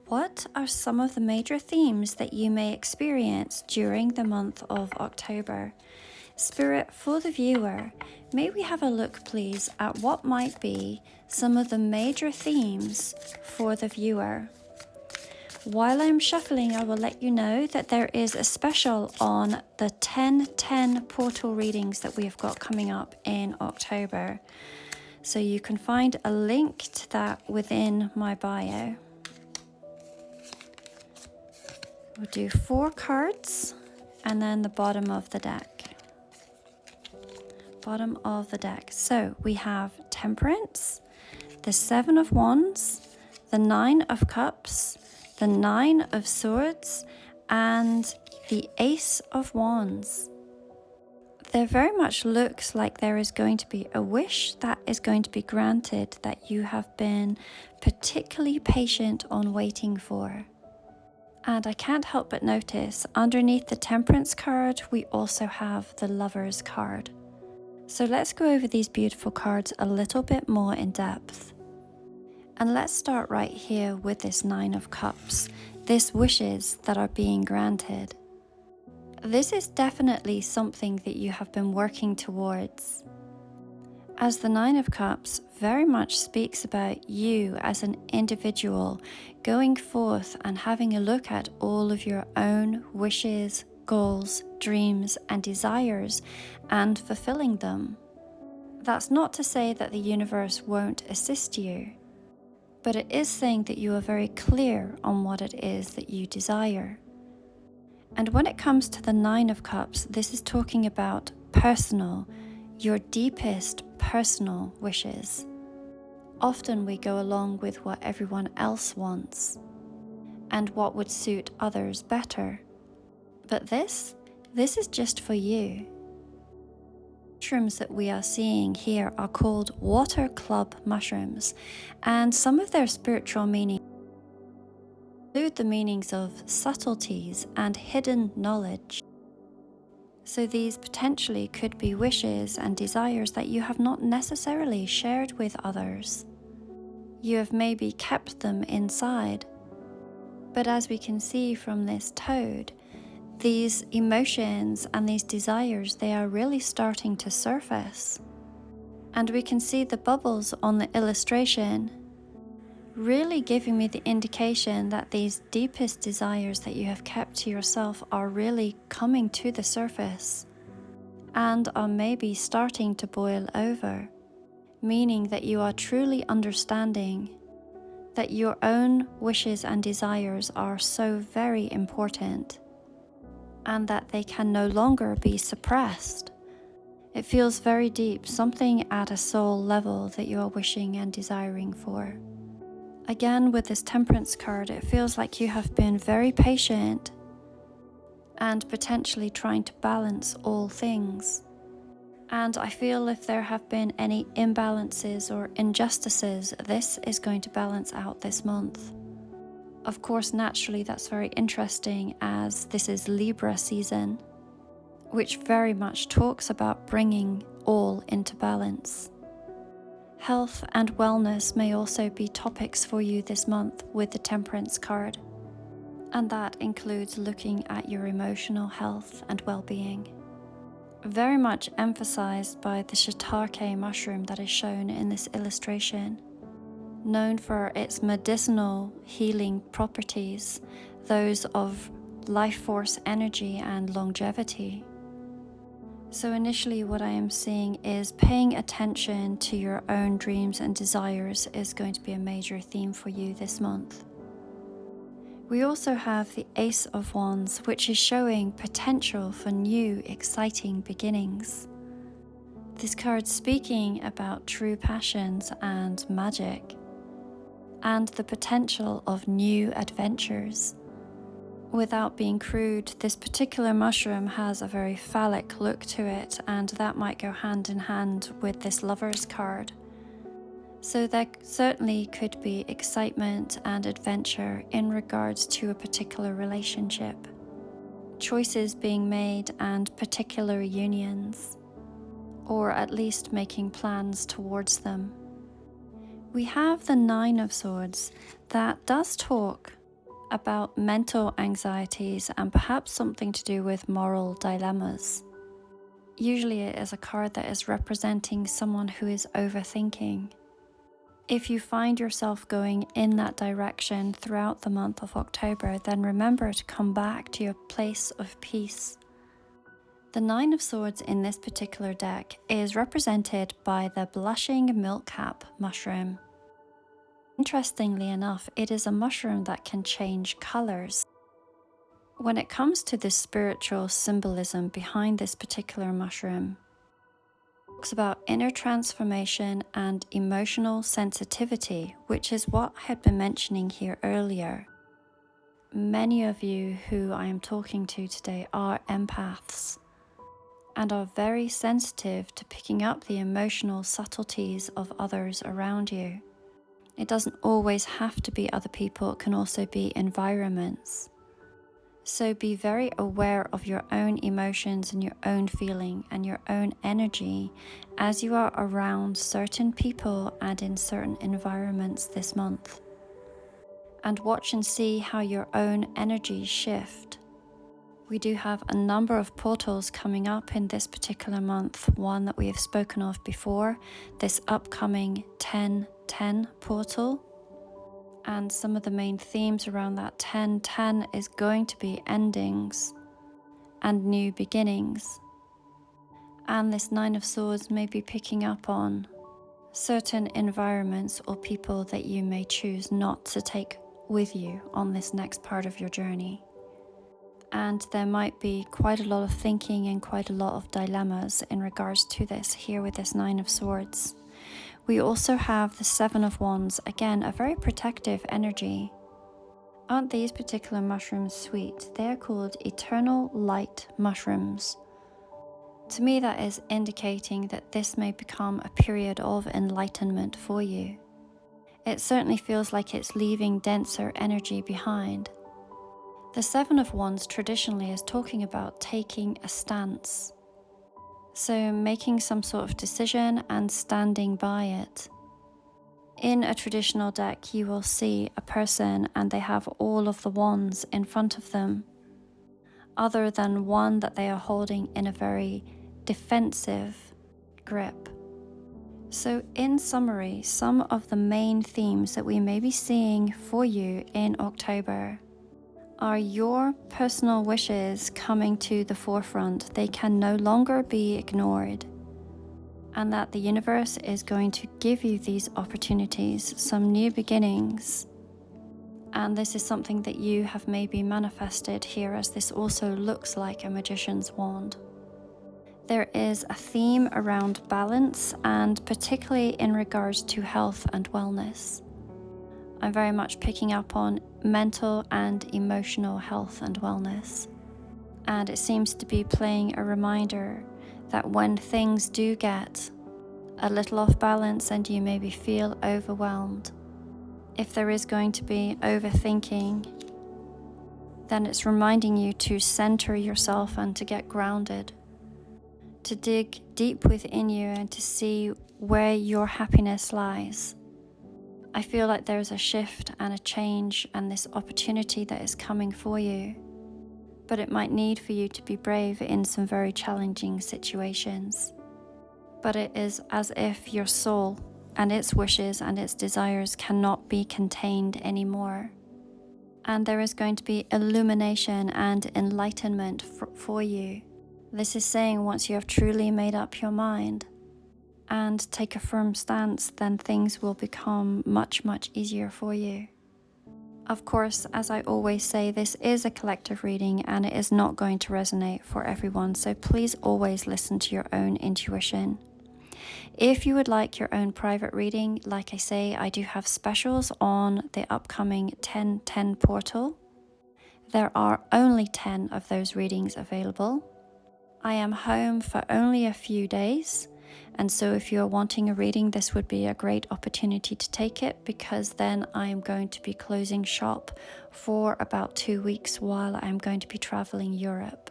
What are some of the major themes that you may experience during the month of October? Spirit, for the viewer, may we have a look please at what might be some of the major themes for the viewer? While I'm shuffling, I will let you know that there is a special on the 10/10 portal readings that we have got coming up in October. So you can find a link to that within my bio. We'll do 4 cards and then the bottom of the deck. Bottom of the deck. So we have Temperance, the 7 of Wands, the 9 of Cups, the 9 of Swords, and the Ace of Wands. There very much looks like there is going to be a wish that is going to be granted that you have been particularly patient on waiting for. And I can't help but notice underneath the Temperance card, we also have the Lovers card. So let's go over these beautiful cards a little bit more in depth. And let's start right here with this 9 of Cups, this wishes that are being granted. This is definitely something that you have been working towards, as the 9 of Cups very much speaks about you as an individual going forth and having a look at all of your own wishes, goals, dreams, and desires and fulfilling them. That's not to say that the universe won't assist you, but it is saying that you are very clear on what it is that you desire. And when it comes to the 9 of Cups, this is talking about personal, your deepest personal wishes. Often we go along with what everyone else wants and what would suit others better. But this is just for you. Mushrooms that we are seeing here are called water club mushrooms, and some of their spiritual meaning include the meanings of subtleties and hidden knowledge. So these potentially could be wishes and desires that you have not necessarily shared with others. You have maybe kept them inside. But as we can see from this toad, these emotions and these desires, they are really starting to surface. And we can see the bubbles on the illustration really giving me the indication that these deepest desires that you have kept to yourself are really coming to the surface and are maybe starting to boil over, meaning that you are truly understanding that your own wishes and desires are so very important and that they can no longer be suppressed. It feels very deep, something at a soul level that you are wishing and desiring for. Again, with this Temperance card, it feels like you have been very patient and potentially trying to balance all things. And I feel if there have been any imbalances or injustices, this is going to balance out this month. Of course, naturally, that's very interesting as this is Libra season, which very much talks about bringing all into balance. Health and wellness may also be topics for you this month with the Temperance card, and that includes looking at your emotional health and well-being. Very much emphasized by the shiitake mushroom that is shown in this illustration, known for its medicinal healing properties, those of life force energy and longevity. So initially what I am seeing is paying attention to your own dreams and desires is going to be a major theme for you this month. We also have the Ace of Wands, which is showing potential for new, exciting beginnings. This card speaking about true passions and magic, and the potential of new adventures. Without being crude, this particular mushroom has a very phallic look to it, and that might go hand in hand with this Lovers card. So there certainly could be excitement and adventure in regards to a particular relationship, choices being made and particular unions, or at least making plans towards them. We have the 9 of Swords that does talk about mental anxieties and perhaps something to do with moral dilemmas. Usually it is a card that is representing someone who is overthinking. If you find yourself going in that direction throughout the month of October, then remember to come back to your place of peace. The Nine of Swords in this particular deck is represented by the blushing milkcap mushroom. Interestingly enough, it is a mushroom that can change colors. When it comes to the spiritual symbolism behind this particular mushroom, it talks about inner transformation and emotional sensitivity, which is what I had been mentioning here earlier. Many of you who I am talking to today are empaths and are very sensitive to picking up the emotional subtleties of others around you. It doesn't always have to be other people, it can also be environments. So be very aware of your own emotions and your own feeling and your own energy as you are around certain people and in certain environments this month. And watch and see how your own energies shift. We do have a number of portals coming up in this particular month, one that we have spoken of before, this upcoming 10-10 portal. And some of the main themes around that 10-10 is going to be endings and new beginnings. And this Nine of Swords may be picking up on certain environments or people that you may choose not to take with you on this next part of your journey. And there might be quite a lot of thinking and quite a lot of dilemmas in regards to this here with this Nine of Swords. We also have the Seven of Wands, again a very protective energy. Aren't these particular mushrooms sweet? They are called eternal light mushrooms. To me that is indicating that this may become a period of enlightenment for you. It certainly feels like it's leaving denser energy behind. The Seven of Wands traditionally is talking about taking a stance. So making some sort of decision and standing by it. In a traditional deck, you will see a person and they have all of the wands in front of them, other than one that they are holding in a very defensive grip. So in summary, some of the main themes that we may be seeing for you in October are your personal wishes coming to the forefront. They can no longer be ignored. And that the universe is going to give you these opportunities, some new beginnings. And this is something that you have maybe manifested here, as this also looks like a magician's wand. There is a theme around balance, and particularly in regards to health and wellness. I'm very much picking up on mental and emotional health and wellness. And it seems to be playing a reminder that when things do get a little off balance and you maybe feel overwhelmed, if there is going to be overthinking, then it's reminding you to center yourself and to get grounded, to dig deep within you and to see where your happiness lies. I feel like there's a shift and a change and this opportunity that is coming for you, but it might need for you to be brave in some very challenging situations. But it is as if your soul and its wishes and its desires cannot be contained anymore. And there is going to be illumination and enlightenment for you. This is saying once you have truly made up your mind and take a firm stance, then things will become much, much easier for you. Of course, as I always say, this is a collective reading and it is not going to resonate for everyone, so please always listen to your own intuition. If you would like your own private reading, like I say, I do have specials on the upcoming 10-10 portal. There are only 10 of those readings available. I am home for only a few days, and so if you're wanting a reading, this would be a great opportunity to take it, because then I am going to be closing shop for about 2 weeks while I'm going to be traveling Europe.